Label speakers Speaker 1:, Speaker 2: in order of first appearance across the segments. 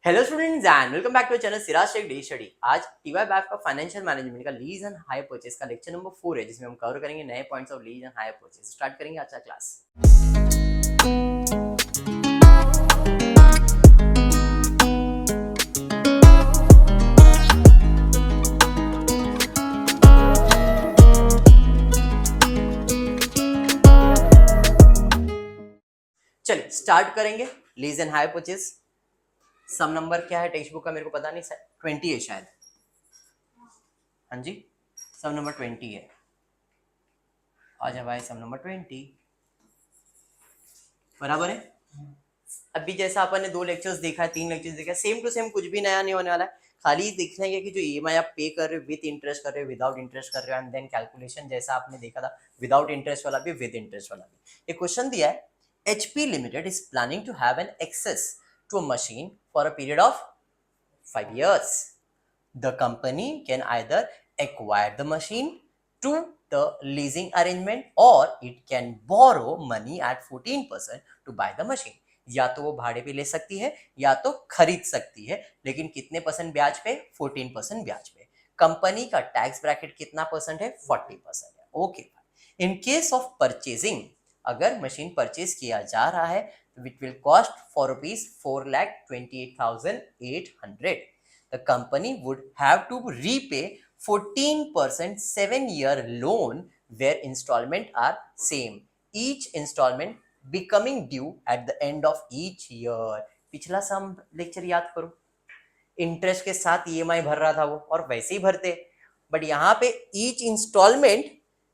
Speaker 1: Hello students and welcome back to channel Siraj tech day study. आज TY BAF का financial management का lease and hire purchase का lecture number 4 है, जिसमें हम कवर करेंगे नए points of lease and hire purchase. Start करेंगे आज का क्लास। चलिए स्टार्ट करेंगे lease and hire purchase. Sum number क्या है टेक्स्ट बुक का मेरे को पता नहीं, 20 है शायद। हाँ जी, सम नंबर 20 है। आजा भाई, सम नंबर 20 बराबर है। अभी जैसा अपन ने 2 लेक्चर्स देखा है, 3 लेक्चर्स देखा है, सेम टू सेम, कुछ भी नया नहीं होने वाला है। खाली देखना है कि जो ईएमआई आप पे कर रहे हो विद इंटरेस्ट कर रहे हो, विदाउट इंटरेस्ट कर रहे हो, एंड देन कैलकुलेशन जैसा आपने देखा था, विदाउट इंटरेस्ट वाला भी, विद इंटरेस्ट वाला भी। एक क्वेश्चन दिया है, HP Limited is planning to have an access to a machine for a period of 5 years. The company can either acquire the machine to the leasing arrangement or it can borrow money at 14% to buy the machine. या तो वो भाड़े पे ले सकती है या तो खरीद सकती है, लेकिन कितने परसेंट ब्याज पे? 14% ब्याज पे। कंपनी का टैक्स ब्रैकेट कितना परसेंट है? 40% है। Okay. In case of purchasing, अगर मशीन परचेज किया जा रहा है तो it will cost for rupees 4,28,800। The company would have to repay 14% 7-year loan where installment are same, each installment becoming due at the end of each year. पिछला सम lecture याद करो, interest के साथ ईएमआई भर रहा था वो, और वैसे ही भरते, बट यहाँ पे each instalment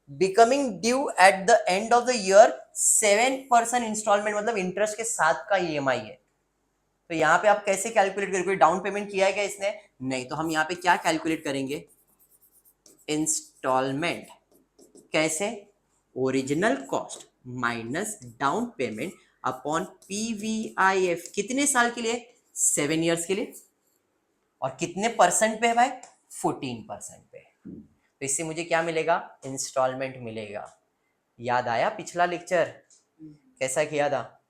Speaker 1: becoming due at the end of the year 7% instalment, मतलब इंटरेस्ट के साथ का ईएमआई है। तो यहाँ पे आप कैसे कैलकुलेट करेंगे? डाउन पेमेंट किया है क्या इसने? नहीं। तो हम यहाँ पे क्या कैलकुलेट करेंगे? इंस्टॉलमेंट। कैसे? Original cost minus down payment upon PVIF. कितने साल के लिए? 7 इयर्स के लिए। और कितने परसेंट पे है भाई? 14% पे। तो इससे मुझे क्या मिलेगा? इंस्टॉलमेंट मिलेगा। याद आया पिछला लेक्चर कैसा किया था?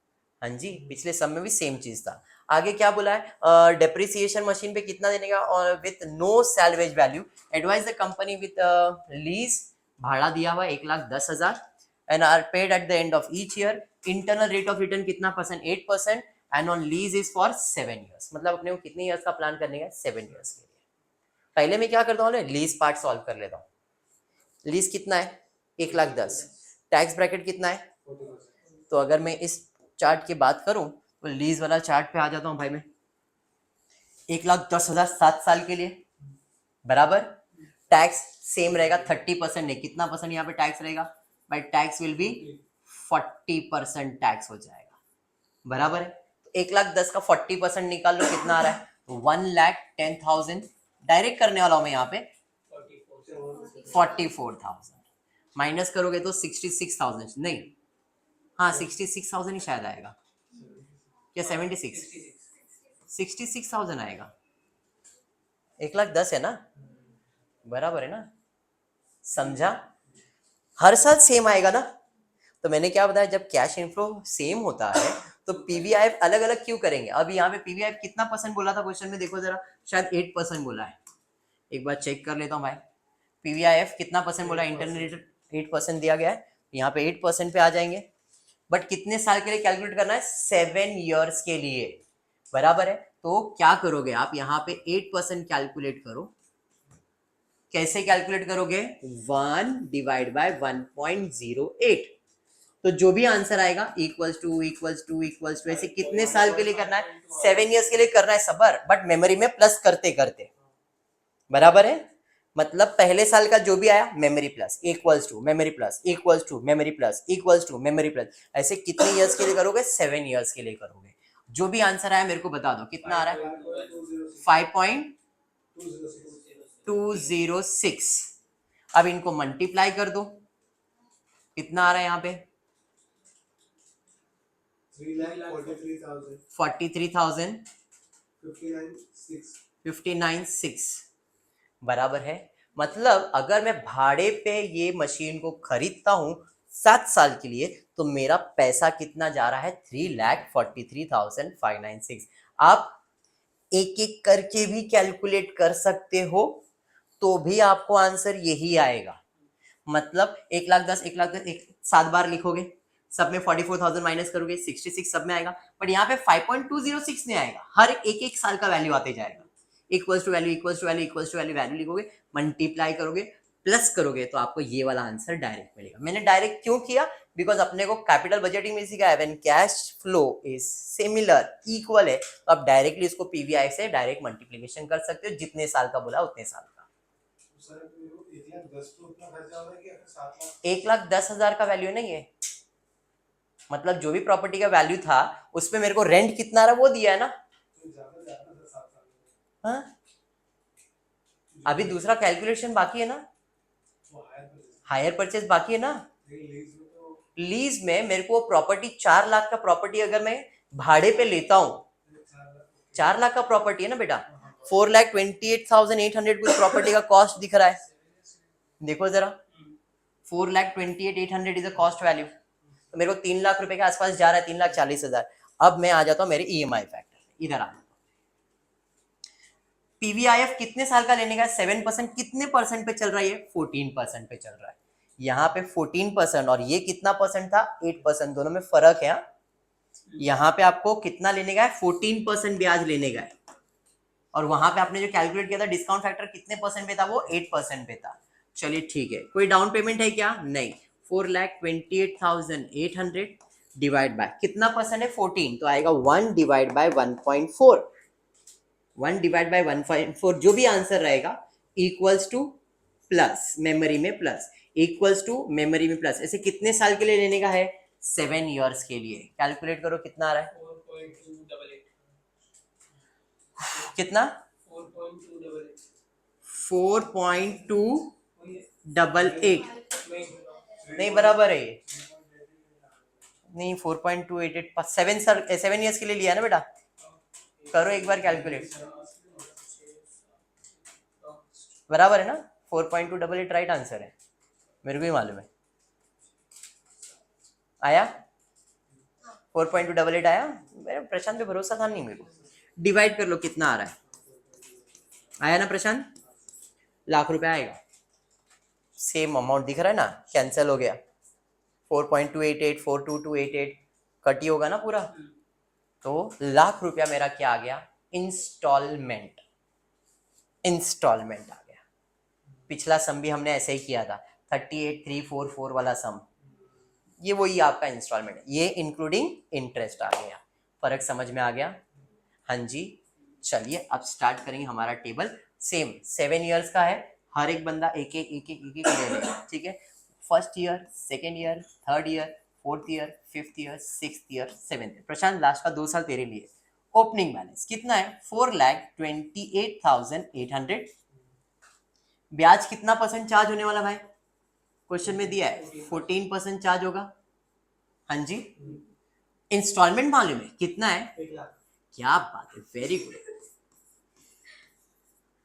Speaker 1: हाँ जी, पिछले सब में भी सेम चीज था। आगे क्या बोला है? डेप्रिसिएशन मशीन पे कितना देने का? और with no salvage value. Advise the company with lease, भाड़ा दिया हुआ 1,10,000 and are paid at the end of each year. Internal rate of return कितना percent? 8%। And on lease is for 7 years. मतलब अपने को कितने ईयर्स का प्लान करने का? 7 ईयर्स के लिए। पहले मैं क्या करता हूँ, लीज पार्ट सॉल्व कर लेता हूँ। लीज कितना है? 1,10,000। टैक्स ब्रैकेट कितना है? तो अगर मैं इस चार्ट की बात करूं तो लीज वाला चार्ट पे आ जाता हूं भाई मैं। 1,10,000 7 साल के लिए, बराबर। टैक्स सेम रहेगा, 30% नहीं, कितना परसेंट यहाँ पे टैक्स रहेगा भाई? टैक्स विल बी 40% टैक्स हो जाएगा, बराबर है। तो 1,10,000 का 40% निकाल लो, कितना आ रहा है? 1,10,000। डायरेक्ट करने वाला हूं मैं यहाँ पे, 44,000 माइनस करोगे तो 66,000, नहीं, हाँ 66,000 ही शायद आएगा, क्या 76? 66,000 आएगा। 1,10,000 है ना, बराबर है ना? समझा? हर साल सेम आएगा ना। तो मैंने क्या बताया, जब कैश इनफ्लो सेम होता है तो पीवीआईएफ अलग अलग क्यों करेंगे? अभी यहाँ पे पीवीआईएफ कितना परसेंट बोला था क्वेश्चन में? देखो जरा, शायद 8% बोला है। एक बार चेक कर लेता हूँ भाई, पीवीआईएफ कितना परसेंट बोला? इंटरनल 8% दिया गया है, यहाँ पे 8% पे आ जाएंगे। बट कितने साल के लिए कैलकुलेट करना है? 7 इयर्स के लिए, बराबर है। तो क्या करोगे आप, यहाँ पे 8% कैलकुलेट करो। कैसे कैलकुलेट करोगे? 1 डिवाइड बाय 1.08। तो जो भी आंसर आएगा इक्वल्स टू ऐसे कितने साल के लिए करना है? 7 इयर्स के लिए करना है सबर, बट मेमोरी में प्लस करते करते, बराबर है। मतलब पहले साल का जो भी आया memory plus equals to memory plus equals to memory plus equals to memory plus. ऐसे कितने इयर्स के लिए करोगे? 7 इयर्स के लिए करोगे। जो भी आंसर आया मेरे को बता दो, कितना आ रहा है? 5.206। अब इनको मल्टीप्लाई कर दो, कितना आ रहा है यहाँ पे? 43,059,6 बराबर है। मतलब अगर मैं भाड़े पे ये मशीन को खरीदता हूं 7 साल के लिए, तो मेरा पैसा कितना जा रहा है? 3,43,596। आप एक एक करके भी कैलकुलेट कर सकते हो, तो भी आपको आंसर यही आएगा। मतलब 1,10,000 1,10,000 7 बार लिखोगे, सब में 44,000 माइनस करोगे, 66 सब में आएगा, बट यहाँ पे 5.206 नहीं आएगा, हर एक एक साल का वैल्यू आते जाएगा। Equals to value equals to value equals to value value लिखोगे, मल्टीप्लाई करोगे, प्लस करोगे, तो आपको ये वाला आंसर डायरेक्ट मिलेगा। मैंने डायरेक्ट क्यों किया? बिकॉज अपने को कैपिटल बजटिंग में सिखाया when cash flow is similar equal है, तो आप डायरेक्टली इसको पीवीआई से डायरेक्ट मल्टीप्लिकेशन कर सकते हो, जितने साल का बोला उतने साल का। 1,10,000 का वैल्यू नहीं है, मतलब जो भी प्रॉपर्टी का वैल्यू था उसमें मेरे को रेंट कितना रहा वो दिया है ना। हाँ? अभी दूसरा कैलकुलेशन बाकी है ना, हायर परचेज बाकी है ना। लीज में मेरे को प्रॉपर्टी 4 लाख का प्रॉपर्टी अगर मैं भाड़े पे लेता हूं, 4 लाख का प्रॉपर्टी है ना बेटा, 4,28,800 कुछ प्रॉपर्टी का कॉस्ट दिख रहा है, देखो जरा, 4,28,800 इज अ कॉस्ट वैल्यू, तो मेरे को 3 लाख रुपए के आसपास जा रहा है, 3,40,000। अब मैं आ जाता हूँ मेरे ईएमआई फैक्टर, इधर आ, पीवीआईएफ कितने साल का लेने का है? 7%, कितने परसेंट पे चल रहा है? 14% पे चल रहा है। यहाँ पे 14% और ये कितना परसेंट था? 8%, दोनों में फर्क है। यहाँ पे आपको कितना लेने का है? 14% ब्याज लेने का है, और वहां पे आपने जो कैलकुलेट किया था डिस्काउंट फैक्टर कितने परसेंट पे था? वो 8% पे था। चलिए ठीक है, कोई डाउन पेमेंट है क्या? नहीं। 4,28,800 डिवाइड बाय कितना परसेंट है? 14, तो आएगा 1 डिवाइड बाय 1.4, 1 डिवाइड बाय 1.4, जो भी आंसर रहेगा इक्वल्स टू प्लस मेमोरी में प्लस, इक्वल्स टू मेमोरी में प्लस। ऐसे कितने साल के लिए लेने का है? 7 ईयर्स के लिए। कैलकुलेट करो कितना आ रहा है? 4.288 कितना? 4.288 नहीं बराबर है ये, नहीं 4.288 7 ईयर्स के लिए लिया ना बेटा, करो एक बार कैलकुलेट, बराबर है ना? 4.288 राइट आंसर है, मेरे को ही मालूम है। आया 4.288 आया? मेरे प्रशांत पे भरोसा था नहीं मेरे को। डिवाइड कर लो कितना आ रहा है, आया ना प्रशांत? लाख रुपए आएगा, सेम अमाउंट दिख रहा है ना, कैंसिल हो गया, 4.288 42288 कट ही होगा ना पूरा, तो लाख रुपया मेरा क्या आ गया? इंस्टॉलमेंट, इंस्टॉलमेंट आ गया। पिछला सम भी हमने ऐसे ही किया था, 38,344 वाला सम, ये वही आपका इंस्टॉलमेंट है, ये इंक्लूडिंग इंटरेस्ट आ गया। फर्क समझ में आ गया? हाँ जी। चलिए अब स्टार्ट करेंगे हमारा टेबल। सेम 7 ईयर्स का है, हर एक बंदा एक एक एक एक एक एक ले लेगा, ठीक है? First year, second year, third year, fourth year, fifth year, sixth year, seventh year. Prashant last का 2 साल तेरे लिए। ओपनिंग बैलेंस कितना है? 4,28,800। ब्याज कितना परसेंट चार्ज होने वाला भाई? क्वेश्चन में दिया है 14% चार्ज होगा। हाँ जी। इंस्टॉलमेंट मालूम है कितना है? 1 लाख। क्या बात है, वेरी गुड।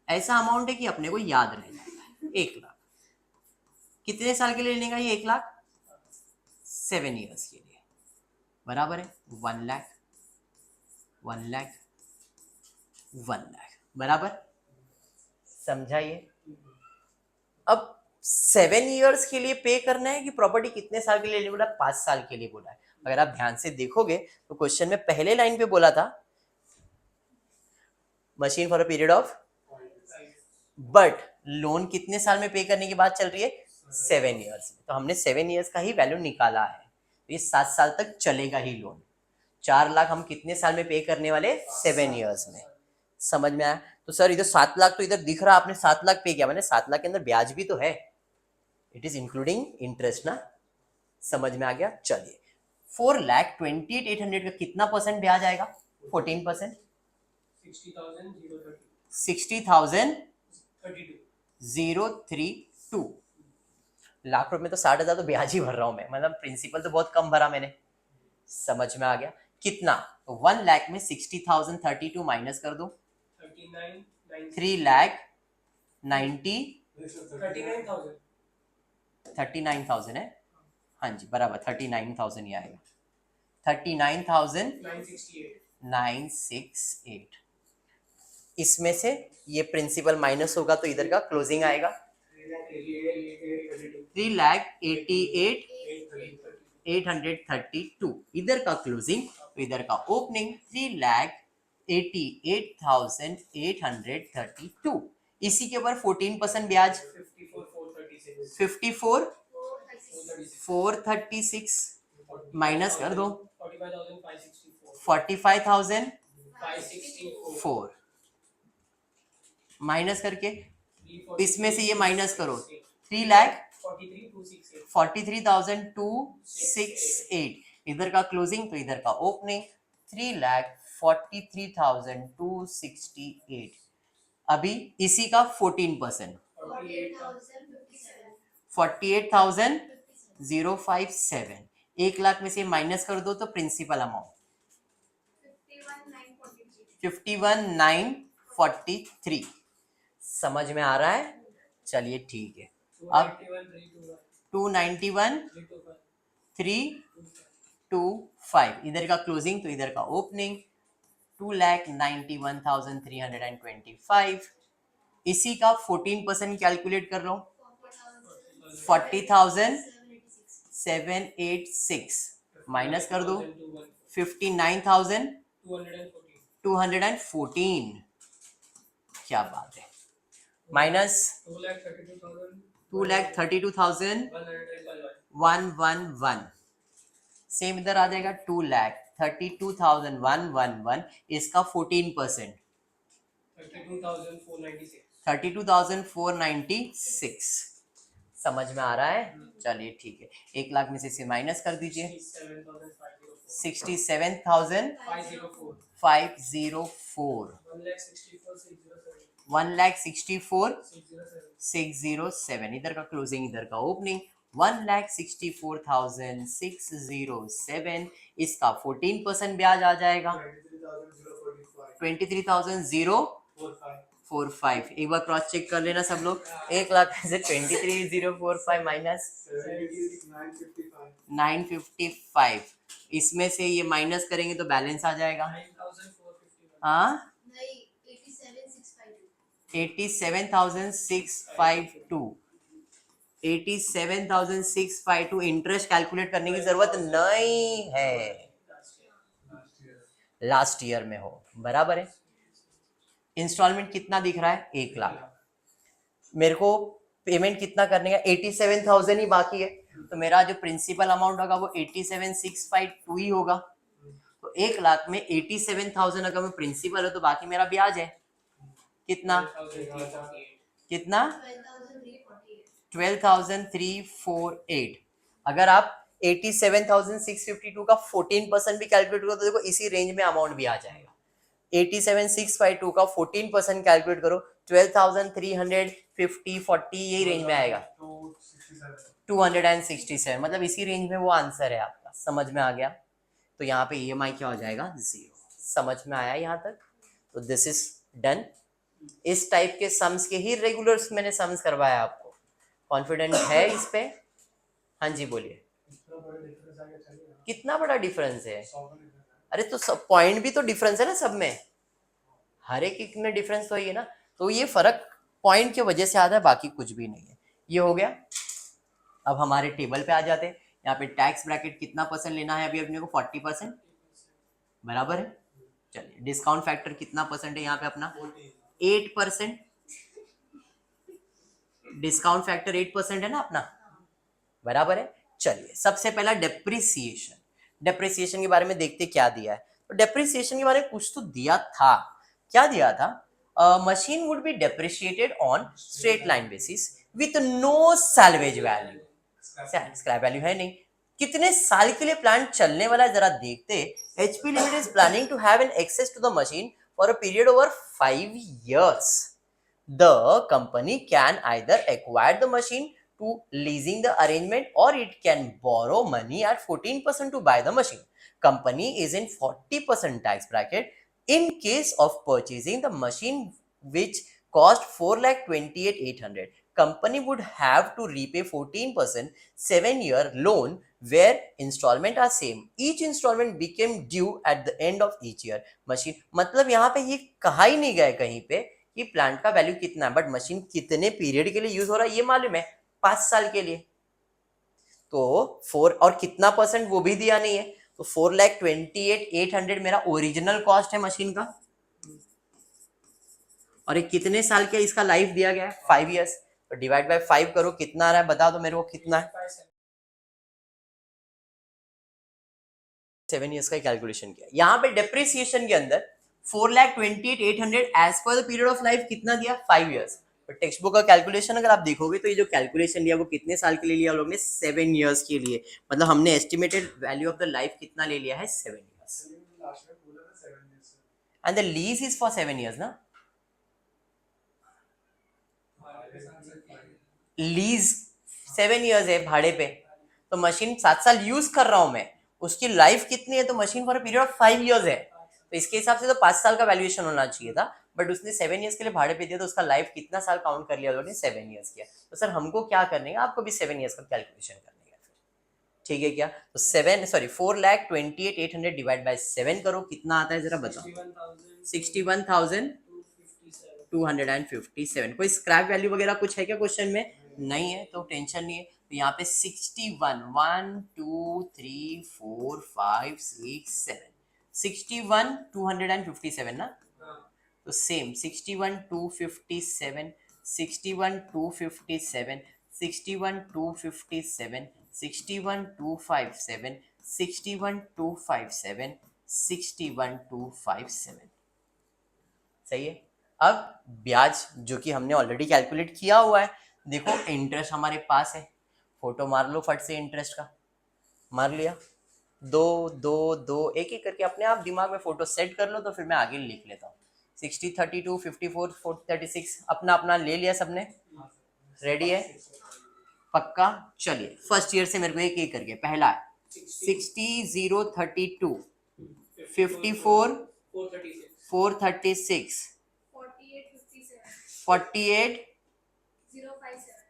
Speaker 1: ऐसा अमाउंट है कि अपने को याद रह जाता है। 1 लाख कितने साल के लिए लेने का? ये 1 लाख 7 ईयर्स के लिए, बराबर है 1 लाख 1 लाख 1 लाख, बराबर? समझाइए। अब 7 ईयर्स के लिए पे करना है कि प्रॉपर्टी कितने साल के लिए बोला? 5 साल के लिए बोला है। अगर आप ध्यान से देखोगे तो क्वेश्चन में पहले लाइन पे बोला था machine for a period of, but loan कितने साल में पे करने की बात चल रही है? 7 ईयर्स में, तो हमने 7 ईयर्स का ही वैल्यू निकाला है, तो ये 7 साल तक चलेगा ही लोन। 4 लाख हम कितने साल में पे करने वाले? 7 ईयर्स में। समझ में आया? तो सर इधर 7 लाख तो इधर दिख रहा, आपने 7 लाख पे किया, मैंने 7 लाख के अंदर ब्याज भी तो है, इट इज इंक्लूडिंग इंटरेस्ट ना। समझ में आ गया? चलिए 4,28,800 का कितना परसेंट ब्याज आएगा? 14%, 60,032 लाख रुपए में तो 60,000 तो ब्याज ही भर रहा हूं मैं, मतलब प्रिंसिपल तो बहुत कम भरा मैंने। समझ में आ गया? कितना? तो 1 लाख में 60,032 माइनस कर दो, 3,39,000 है। हाँ जी बराबर, 39,000 ही आएगा, 39,968। इसमें से ये प्रिंसिपल माइनस होगा तो इधर का क्लोजिंग आएगा 3,88,832, इधर का क्लोजिंग तो इधर का ओपनिंग 3,88,832। इसी के ऊपर 14% ब्याज 54,436 माइनस कर दो 45,564 माइनस करके इसमें से ये माइनस करो 3,43,268, इधर का क्लोजिंग तो इधर का ओपनिंग 3,43,268। अभी इसी का 14% 48,057, 1,00,000 में से माइनस कर दो तो प्रिंसिपल अमाउंट 51,943। समझ में आ रहा है? चलिए ठीक है। अब 291,325, इधर का क्लोजिंग तो इधर का ओपनिंग 2,91,325। इसी का 14% कैलकुलेट कर लो 40,786 माइनस कर दो 59,214। क्या बात है, माइनस 2,32,111। सेम इधर आ जाएगा 2,32,111, इसका 14% 32,496। समझ में आ रहा है? चलिए ठीक है, 1,00,000 में से इसे माइनस कर दीजिए 67,504, 1,64,607, इधर का क्लोजिंग इधर का ओपनिंग 1,64,607, इसका 14% ब्याज आ जाएगा 23,045। एक बार क्रॉस चेक कर लेना सब लोग, 1,00,000 में से 23,045 माइनस 955, इसमें से ये माइनस करेंगे तो बैलेंस आ जाएगा हाँ 87,652, 87,652। इंटरेस्ट कैलकुलेट करने की जरूरत नहीं है, लास्ट ईयर में हो, बराबर है। इंस्टॉलमेंट कितना दिख रहा है? 1,00,000। मेरे को पेमेंट कितना करने का? 87,000 ही बाकी है, तो मेरा जो प्रिंसिपल अमाउंट होगा वो 87,652 ही होगा। तो 1,00,000 में 87,000 अगर मैं प्रिंसिपल हो तो बाकी मेरा ब्याज है कितना? कितना? 12,348। अगर आप 87,652 का 14% भी कैलकुलेट करो तो देखो इसी रेंज में अमाउंट भी आ जाएगा। 87,652 का 14% कैलकुलेट करो 12,350 40 यही रेंज में आएगा 267, मतलब इसी रेंज में वो आंसर है आपका। समझ में आ गया? तो यहाँ पे EMI क्या हो जाएगा? 0। समझ में आया यहाँ तक? तो दिस इज डन। इस टाइप के सम्स के ही रेगुलर्स मैंने सम्स करवाया आपको। कॉन्फिडेंट है इस पे? हाँ जी बोलिए। कितना बड़ा डिफरेंस है? अरे तो सब पॉइंट भी तो डिफरेंस है ना सब में, हर एक में डिफरेंस तो है ना, तो ये फर्क पॉइंट की वजह से आता है, बाकी कुछ भी नहीं है। ये हो गया। अब हमारे टेबल पे आ जाते हैं। यहाँ पे टैक्स ब्रैकेट कितना परसेंट लेना है अभी अपने को? 40%, बराबर है। चलिए डिस्काउंट फैक्टर कितना परसेंट है यहाँ पे अपना? 8%। डिस्काउंट फैक्टर 8% है ना अपना, बराबर है। चलिए सबसे पहला डेप्रिसिएशन। डेप्रिसिएशन के बारे में देखते क्या दिया है। तो डेप्रिसिएशन के बारे में कुछ तो दिया था। क्या दिया था? Machine would be depreciated on straight line basis with no salvage value. Scrap value है नहीं। कितने साल के लिए प्लांट चलने वाला है जरा देखते। HP limited is planning to have an access to the machine for a period over 5 years. The company can either acquire the machine to leasing the arrangement or it can borrow money at 14% to buy the machine. Company is in 40% tax bracket in case of purchasing the machine which cost 4,28,800. company would have to repay 14% 7-year loan where installment are same. Each installment became due at the end of each year. Machine मतलब यहाँ पे ये कहा ही नहीं गया कहीं पे कि प्लांट का वैल्यू कितना है, बट मशीन कितने पीरियड के लिए यूज हो रहा है ये मालूम है, 5 साल के लिए. तो 4 और कितना परसेंट वो भी दिया नहीं है. तो 4,28,800 मेरा ओरिजिनल कॉस्ट है मशीन का, और ये कितने साल का इसका लाइफ दिया गया है, 5 इयर्स. तो डिवाइड बाय 5 करो, कितना आ रहा है बता दो मेरे को कितना है. 7 इयर्स का कैलकुलेशन किया. यहाँ पे डेप्रिसिएशन के अंदर 4,28,800 as per the period of life कितना दिया, 5 इयर्स. तो टेक्स्ट बुक का कैलकुलेशन अगर आप देखोगे तो ये जो कैलकुलेशन लिया वो कितने साल के लिए लिया लोग ने, 7 इयर्स के लिए. मतलब हमने estimated value of the life कितना ले लिया है, 7 years. And the lease is for 7 years ना. लीज 7 इयर्स है भाड़े पे, तो मशीन 7 साल यूज कर रहा हूं मैं, उसकी लाइफ कितनी है, तो machine for period of 5 years है. तो इसके हिसाब से तो 5 साल का वैल्यूएशन होना चाहिए था, बट उसने 7 इयर्स के लिए भाड़े पे दिया, तो उसका लाइफ कितना साल काउंट कर लिया उन्होंने, 7 इयर्स किया. तो सर हमको क्या करने का, आपको भी 7 इयर्स का कैलकुलेशन करने का. ठीक है क्या, तो 4,28,800 डिवाइड बाय 7 करो, कितना आता है जरा बताओ. 61,257. कोई स्क्रैप वैल्यू वगैरह कुछ है क्या क्वेश्चन में, नहीं है तो टेंशन नहीं है. तो यहाँ पे 61 1 2 3 4 5 6 7 61,257 ना. तो सेम 61,257 61,257 61,257 61,257 61,257 61,257. सही है. अब ब्याज जो कि हमने ऑलरेडी कैलकुलेट किया हुआ है, देखो इंटरेस्ट हमारे पास है, फोटो मार लो फट से इंटरेस्ट का, मार लिया. 2 2 2 एक एक करके अपने आप दिमाग में फोटो सेट कर लो, तो फिर मैं आगे लिख लेता हूँ. 60 32 54 36 अपना अपना ले लिया सबने, रेडी है पक्का. चलिए फर्स्ट ईयर से मेरे को एक एक करके, पहला है 60 0 32 54 436 48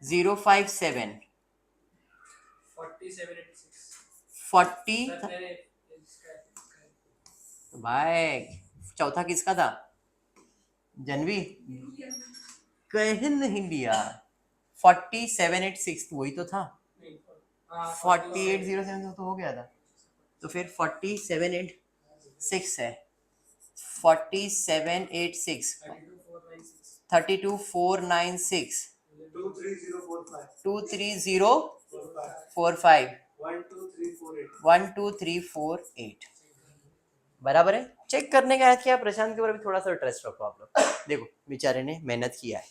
Speaker 1: 057 40. भाई चौथा किसका था, जनवी कहीं नहीं लिया. 4786 वही तो था, 4807 तो हो गया था. तो फिर 4786 है, 4786 32496 23045 12348 बराबर है. चेक करने का है क्या, प्रशांत के ऊपर भी थोड़ा सा ट्रस्ट रखो आप लोग. देखो बेचारे ने मेहनत किया है,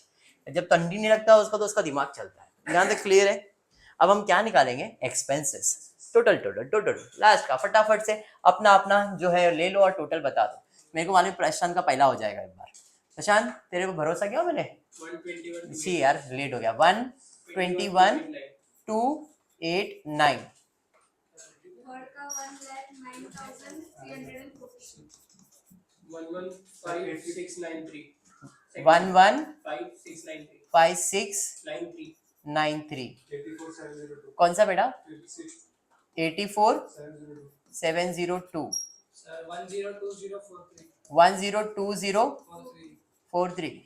Speaker 1: जब तंडी नहीं लगता उसका तो उसका दिमाग चलता है. ध्यान तक क्लियर है. अब हम क्या निकालेंगे, expenses, total total total last का. फटाफट से अपना अपना जो है ले लो और टोटल बता दो. मेरे को मालूम प्रशांत का पहला हो जाएगा एक बार. प्रशांत तेरे को भरोसा किया मैंने, सी यार लेट हो गया. 121 289 115693 कौन सा बेटा, 84702 102043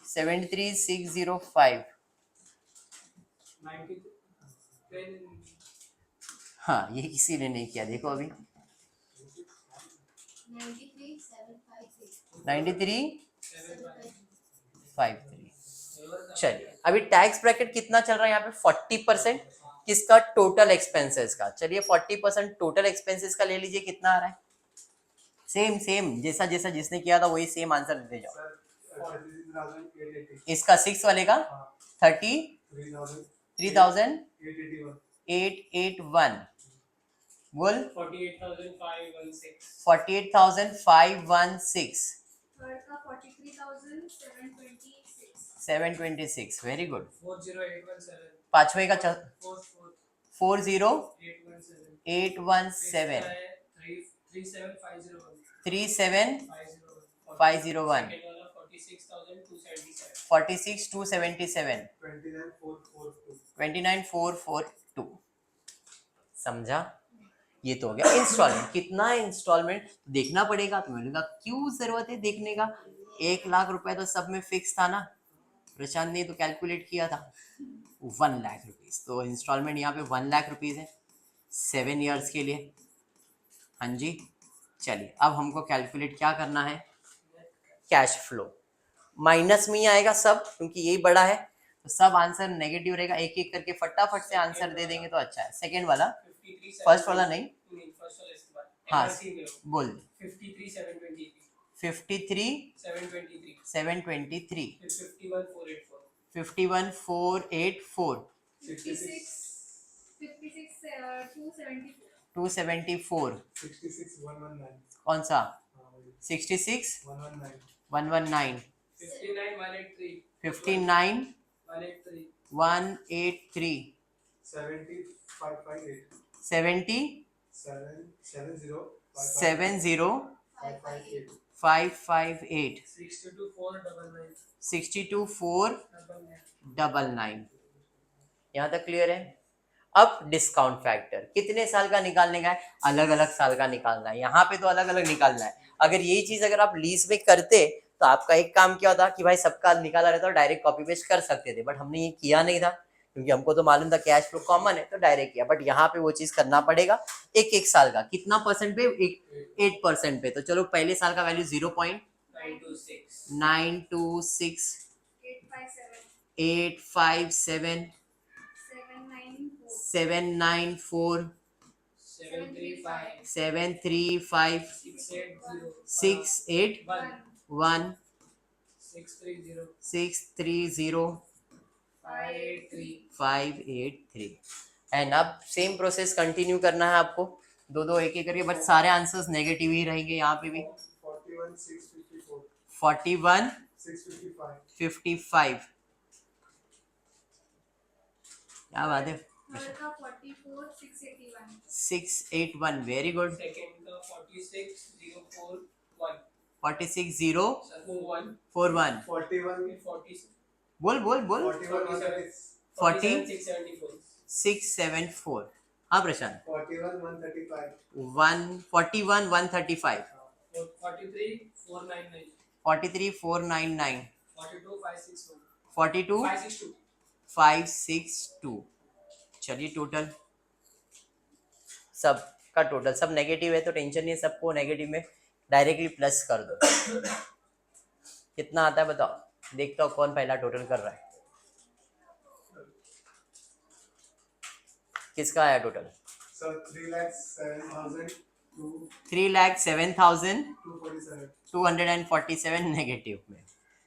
Speaker 1: 73605. हाँ ये किसी ने नहीं किया, देखो अभी 9353. चलिए अभी टैक्स ब्रैकेट कितना चल रहा है यहाँ पे, 40% किसका, टोटल एक्सपेंसेस का. चलिए 40% टोटल एक्सपेंसेस का ले लीजिए, कितना आ रहा है. सेम सेम जैसा जैसा जिसने किया था वही सेम आंसर देते जाओ. इसका 6 वाले का 33,881 बोल 48,516 726. Very good. पांचवे का 40817 37501. 46,277 29,442 समझा। ये तो हो गया इंस्टॉलमेंट। कितना इंस्टॉलमेंट देखना पड़ेगा। तो मैंने कहा क्यों जरूरत है देखने का, 1,00,000 रुपए तो सब में फिक्स था ना। प्रशांत ने तो कैलकुलेट किया था 1,00,000 रुपीज। तो इंस्टॉलमेंट यहाँ पे 1,00,000 रुपीज है 7 ईयर्स के लिए। हाँ जी, चलिए अब हमको कैलकुलेट क्या करना है, कैश फ्लो। माइनस में ही आएगा सब क्योंकि यही बड़ा है, तो सब आंसर नेगेटिव रहेगा। एक एक करके फटाफट से आंसर दे देंगे तो अच्छा है। सेकंड वाला, फर्स्ट वाला नहीं, हाँ बोल। 53,723 51,484 274 कौन सा 66,119 59,183 70,558 62,499। यहाँ तक क्लियर है। अब डिस्काउंट फैक्टर कितने साल का निकालने का है, अलग अलग साल का निकालना है। यहाँ पे तो अलग अलग निकालना है। अगर यही चीज अगर आप लीज में करते तो आपका एक काम क्या होता कि भाई सबका निकाला रहता और डायरेक्ट कॉपी पेस्ट कर सकते थे, बट हमने ये किया नहीं था क्योंकि हमको तो मालूम था कैश फ्लो कॉमन है तो डायरेक्ट किया। बट यहाँ पे वो चीज करना पड़ेगा। एक एक साल का कितना परसेंट पे, 8% पे। तो चलो पहले साल का वैल्यू 0.926 857 794 735 681 630 583। एंड अब सेम प्रोसेस कंटिन्यू करना है आपको, दो दो एक एक करके, बट सारे आंसर्स नेगेटिव ही रहेंगे। यहाँ पे भी 41,655 क्या बात है। 681 वेरी गुड। 46,041 बोल बोल बोल 40,674। हाँ प्रशांत 41,135 43,499 42,562। चलिए टोटल सब का टोटल सब नेगेटिव है तो टेंशन नहीं है, सबको नेगेटिव में डायरेक्टली प्लस कर दो। कितना आता है बताओ, देखता हूँ कौन पहला टोटल कर रहा है। किसका आया टोटल? 3,07,247 नेगेटिव में।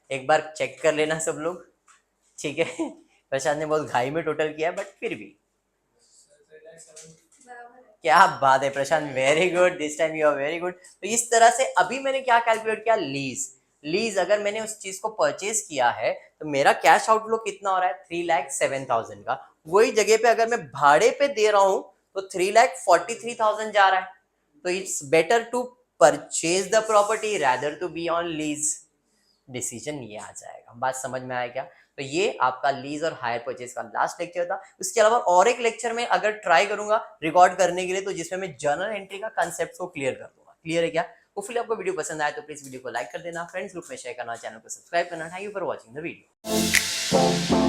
Speaker 1: एक बार चेक कर लेना सब लोग, ठीक है। प्रशांत ने बहुत घाई में टोटल किया बट फिर भी क्या बात है Prashant, very good, this time you are very good. तो इस तरह से अभी मैंने क्या कैलकुलेट किया, लीज अगर मैंने उस चीज को परचेज किया है तो मेरा कैश आउटफ्लो कितना हो रहा है 3,07,000 का। वही जगह पे अगर मैं भाड़े पे दे रहा हूं तो 3,43,000 जा रहा है। तो it's better to purchase the property rather to be on lease. Decision ये आ जाएगा। बात समझ में आया क्या? तो ये आपका लीज और हायर परचेज का लास्ट लेक्चर था। उसके अलावा और एक लेक्चर में अगर ट्राई करूंगा रिकॉर्ड करने के लिए तो जिसमें मैं जर्नल एंट्री का कंसेप्ट को क्लियर कर दूंगा। क्लियर है क्या? होपफुली आपको वीडियो पसंद आए तो प्लीज वीडियो को लाइक कर देना, फ्रेंड्स ग्रुप में शेयर करना, चैनल को सब्सक्राइब करना। Thank you for watching the video.